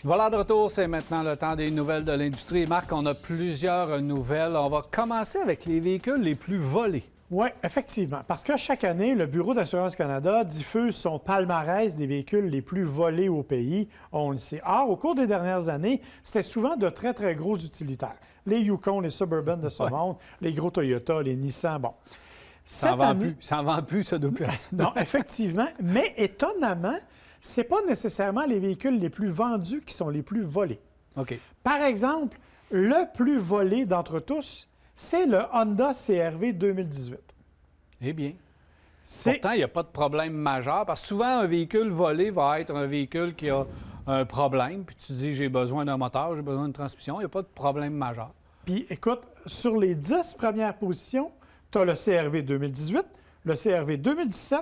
Voilà de retour, c'est maintenant le temps des nouvelles de l'industrie. Marc, on a plusieurs nouvelles. On va commencer avec les véhicules les plus volés. Oui, effectivement, parce que chaque année, le Bureau d'assurance Canada diffuse son palmarès des véhicules les plus volés au pays, on le sait. Or, au cours des dernières années, c'était souvent de très, très gros utilitaires. Les Yukon, les Suburban de ce monde, les gros Toyota, les Nissan, bon. Ça n'en vend plus, ça, de place. Non, effectivement, mais étonnamment, ce n'est pas nécessairement les véhicules les plus vendus qui sont les plus volés. OK. Par exemple, le plus volé d'entre tous, c'est le Honda CR-V 2018. Eh bien. Pourtant, il n'y a pas de problème majeur, parce que souvent, un véhicule volé va être un véhicule qui a un problème, puis tu dis, j'ai besoin d'un moteur, j'ai besoin d'une transmission, il n'y a pas de problème majeur. Puis, écoute, sur les 10 premières positions, tu as le CR-V 2018, le CR-V 2017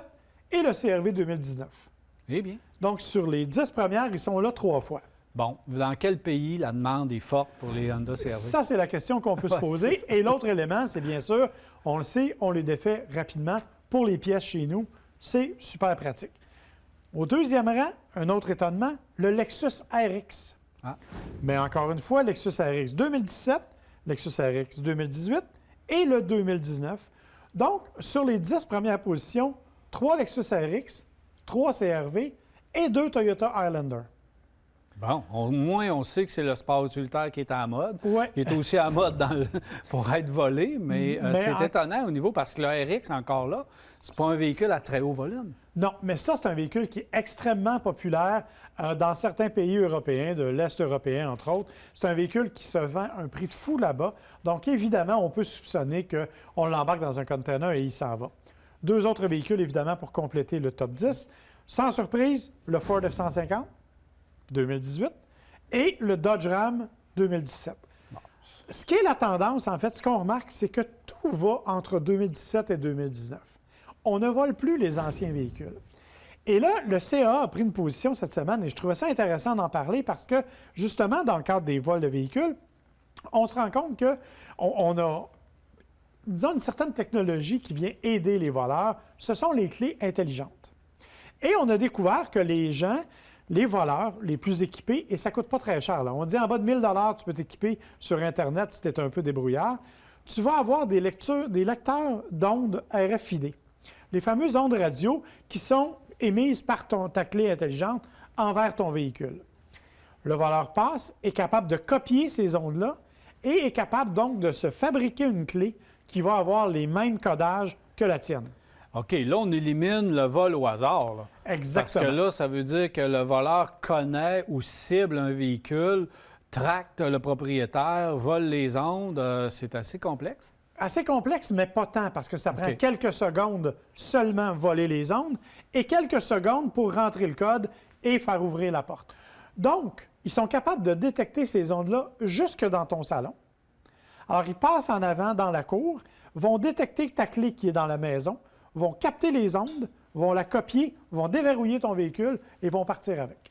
et le CR-V 2019. Eh bien. Donc, sur les 10 premières, ils sont là 3 fois. Bon, dans quel pays la demande est forte pour les Honda CR-V? Ça, c'est la question qu'on peut se poser. Et l'autre élément, c'est bien sûr, on le sait, on les défait rapidement. Pour les pièces chez nous, c'est super pratique. Au deuxième rang, un autre étonnement, le Lexus RX. Ah. Mais encore une fois, Lexus RX 2017, Lexus RX 2018 et le 2019. Donc, sur les 10 premières positions, 3 Lexus RX, 3 CR-V et 2 Toyota Highlander. Bon, au moins, on sait que c'est le sport utilitaire qui est à la mode. Ouais. Il est aussi à la mode pour être volé, mais c'est étonnant au niveau, parce que le RX, encore là, c'est pas un véhicule à très haut volume. Non, mais ça, c'est un véhicule qui est extrêmement populaire dans certains pays européens, de l'Est européen, entre autres. C'est un véhicule qui se vend à un prix de fou là-bas. Donc, évidemment, on peut soupçonner qu'on l'embarque dans un container et il s'en va. 2 autres véhicules, évidemment, pour compléter le top 10. Sans surprise, le Ford F-150, 2018, et le Dodge Ram 2017. Bon. Ce qui est la tendance, en fait, ce qu'on remarque, c'est que tout va entre 2017 et 2019. On ne vole plus les anciens véhicules. Et là, le CA a pris une position cette semaine, et je trouvais ça intéressant d'en parler parce que, justement, dans le cadre des vols de véhicules, on se rend compte qu'on a, disons, une certaine technologie qui vient aider les voleurs. Ce sont les clés intelligentes. Et on a découvert que les gens, les voleurs les plus équipés, et ça ne coûte pas très cher. Là. On dit en bas de 1 000 tu peux t'équiper sur Internet si tu es un peu débrouillard. Tu vas avoir des lecteurs d'ondes RFID. Les fameuses ondes radio qui sont émises par ta clé intelligente envers ton véhicule. Le voleur passe, est capable de copier ces ondes-là et est capable donc de se fabriquer une clé qui va avoir les mêmes codages que la tienne. OK, là, on élimine le vol au hasard. Là. Exactement. Parce que là, ça veut dire que le voleur connaît ou cible un véhicule, tracte le propriétaire, vole les ondes. C'est assez complexe. Assez complexe, mais pas tant, parce que ça prend quelques secondes seulement voler les ondes et quelques secondes pour rentrer le code et faire ouvrir la porte. Donc, ils sont capables de détecter ces ondes-là jusque dans ton salon. Alors, ils passent en avant dans la cour, vont détecter ta clé qui est dans la maison, vont capter les ondes, vont la copier, vont déverrouiller ton véhicule et vont partir avec.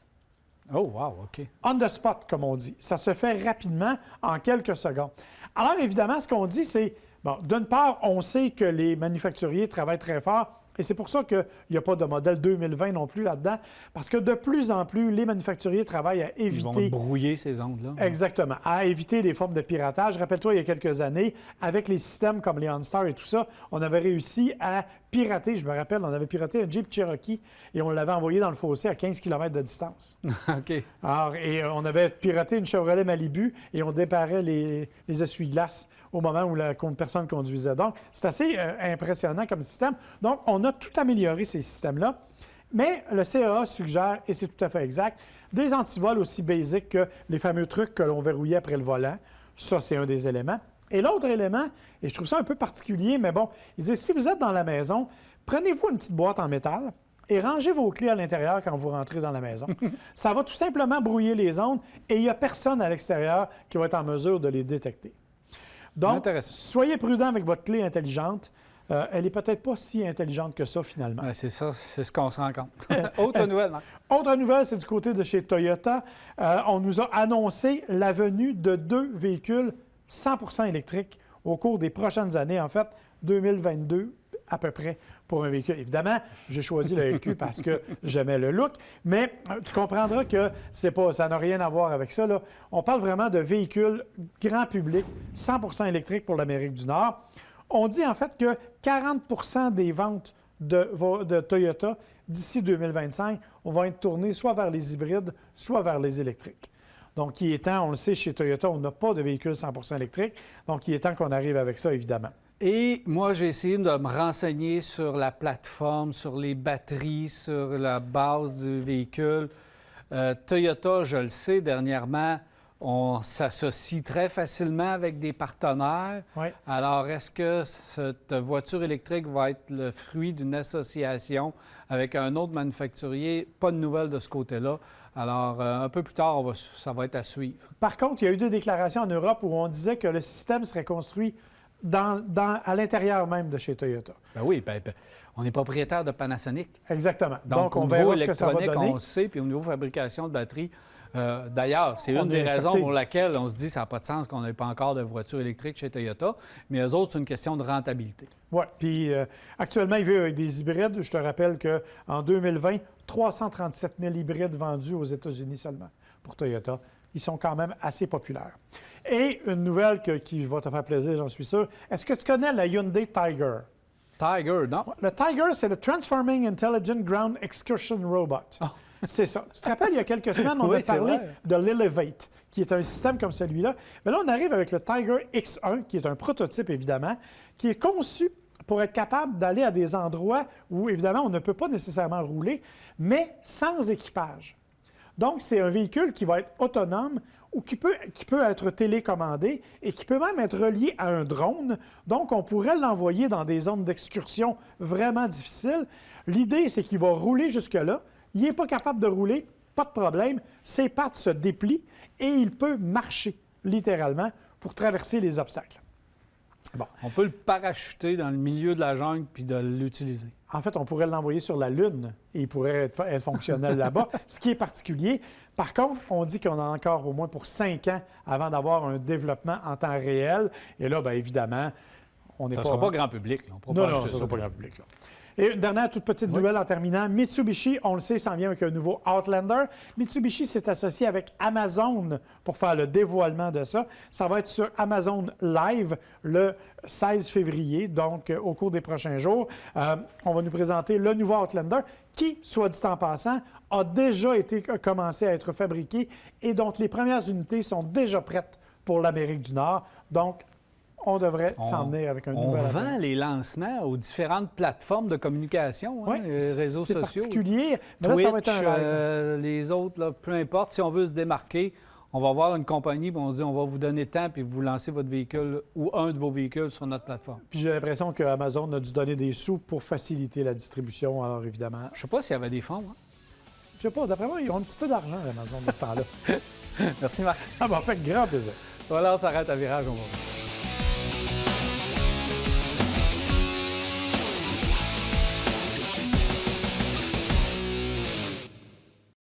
Oh, wow, OK. On the spot, comme on dit. Ça se fait rapidement, en quelques secondes. Alors, évidemment, ce qu'on dit, c'est, bon, d'une part, on sait que les manufacturiers travaillent très fort, et c'est pour ça qu'il n'y a pas de modèle 2020 non plus là-dedans, parce que de plus en plus, les manufacturiers travaillent à éviter... Ils vont brouiller ces ondes-là. Exactement, à éviter des formes de piratage. Rappelle-toi, il y a quelques années, avec les systèmes comme les OnStar et tout ça, on avait réussi à pirater, je me rappelle, on avait piraté un Jeep Cherokee et on l'avait envoyé dans le fossé à 15 km de distance. OK. Alors, et on avait piraté une Chevrolet Malibu et on déparait les essuie-glaces au moment où la personne conduisait. Donc, c'est assez impressionnant comme système. Donc, on a tout amélioré ces systèmes-là. Mais le CAA suggère, et c'est tout à fait exact, des antivols aussi basiques que les fameux trucs que l'on verrouillait après le volant. Ça, c'est un des éléments. Et l'autre élément, et je trouve ça un peu particulier, mais bon, il dit, si vous êtes dans la maison, prenez-vous une petite boîte en métal et rangez vos clés à l'intérieur quand vous rentrez dans la maison. Ça va tout simplement brouiller les ondes et il n'y a personne à l'extérieur qui va être en mesure de les détecter. Donc, soyez prudent avec votre clé intelligente. Elle n'est peut-être pas si intelligente que ça, finalement. C'est ça, c'est ce qu'on se rend compte. Autre nouvelle, Marc. Autre nouvelle, c'est du côté de chez Toyota. On nous a annoncé la venue de 2 véhicules 100% électriques au cours des prochaines années, en fait, 2022 à peu près pour un véhicule. Évidemment, j'ai choisi le LQ parce que j'aimais le look, mais tu comprendras que ça n'a rien à voir avec ça, là. On parle vraiment de véhicules grand public, 100% électriques pour l'Amérique du Nord. On dit en fait que 40% des ventes de Toyota d'ici 2025 vont être tournées soit vers les hybrides, soit vers les électriques. Donc, il est temps, on le sait, chez Toyota, on n'a pas de véhicule 100% électrique. Donc, il est temps qu'on arrive avec ça, évidemment. Et moi, j'ai essayé de me renseigner sur la plateforme, sur les batteries, sur la base du véhicule. Toyota, je le sais, dernièrement, on s'associe très facilement avec des partenaires. Oui. Alors, est-ce que cette voiture électrique va être le fruit d'une association avec un autre manufacturier? Pas de nouvelles de ce côté-là. Alors, un peu plus tard, ça va être à suivre. Par contre, il y a eu des déclarations en Europe où on disait que le système serait construit à l'intérieur même de chez Toyota. Ben oui, on est propriétaire de Panasonic. Exactement. Donc on au verra niveau ce que ça va électronique, donner. on le sait, puis au niveau fabrication de batteries, d'ailleurs, c'est On une a des une raisons expertise. pour laquelle on se dit que ça n'a pas de sens qu'on n'ait pas encore de voiture électrique chez Toyota, mais eux autres, c'est une question de rentabilité. Oui, puis actuellement, ils vivent avec des hybrides. Je te rappelle qu'en 2020, 337 000 hybrides vendus aux États-Unis seulement pour Toyota. Ils sont quand même assez populaires. Et une nouvelle qui va te faire plaisir, j'en suis sûr. Est-ce que tu connais la Hyundai Tiger? Tiger, non? Le Tiger, c'est le Transforming Intelligent Ground Excursion Robot. Oh. C'est ça. Tu te rappelles, il y a quelques semaines, on Oui, a c'est parlé vrai. de l'Elevate, qui est un système comme celui-là. Mais là, on arrive avec le Tiger X1, qui est un prototype, évidemment, qui est conçu pour être capable d'aller à des endroits où, évidemment, on ne peut pas nécessairement rouler, mais sans équipage. Donc, c'est un véhicule qui va être autonome ou qui peut être télécommandé et qui peut même être relié à un drone. Donc, on pourrait l'envoyer dans des zones d'excursion vraiment difficiles. L'idée, c'est qu'il va rouler jusque-là. Il n'est pas capable de rouler, pas de problème. Ses pattes se déplient et il peut marcher, littéralement, pour traverser les obstacles. Bon. On peut le parachuter dans le milieu de la jungle puis de l'utiliser. En fait, on pourrait l'envoyer sur la Lune et il pourrait être fonctionnel là-bas, ce qui est particulier. Par contre, on dit qu'on a encore au moins pour 5 ans avant d'avoir un développement en temps réel. Et là, bien évidemment, on n'est Ça pas... ne sera pas grand public. Là. On pourra Non, pas non, acheter ça ne ça. sera pas grand public. Là. Et une dernière toute petite nouvelle en terminant. Mitsubishi, on le sait, s'en vient avec un nouveau Outlander. Mitsubishi s'est associé avec Amazon pour faire le dévoilement de ça. Ça va être sur Amazon Live le 16 février, donc au cours des prochains jours. On va nous présenter le nouveau Outlander qui, soit dit en passant, a déjà commencé à être fabriqué et donc les premières unités sont déjà prêtes pour l'Amérique du Nord. Donc, on devrait s'en venir avec un nouvel On avion. vend les lancements aux différentes plateformes de communication, Oui, les réseaux c'est sociaux. particulier, mais Twitch, là, ça va être un rêve. les autres, là, peu importe. Si on veut se démarquer, on va voir une compagnie puis on dit on va vous donner tant puis vous lancez votre véhicule ou un de vos véhicules sur notre plateforme. Puis j'ai l'impression qu'Amazon a dû donner des sous pour faciliter la distribution, alors évidemment. Je ne sais pas s'il y avait des fonds. Hein? Je sais pas, d'après moi, ils ont un petit peu d'argent, Amazon, de ce temps-là. Merci, Marc. Ah ben, en fait, grand plaisir. Voilà, on s'arrête à virage. On va voir.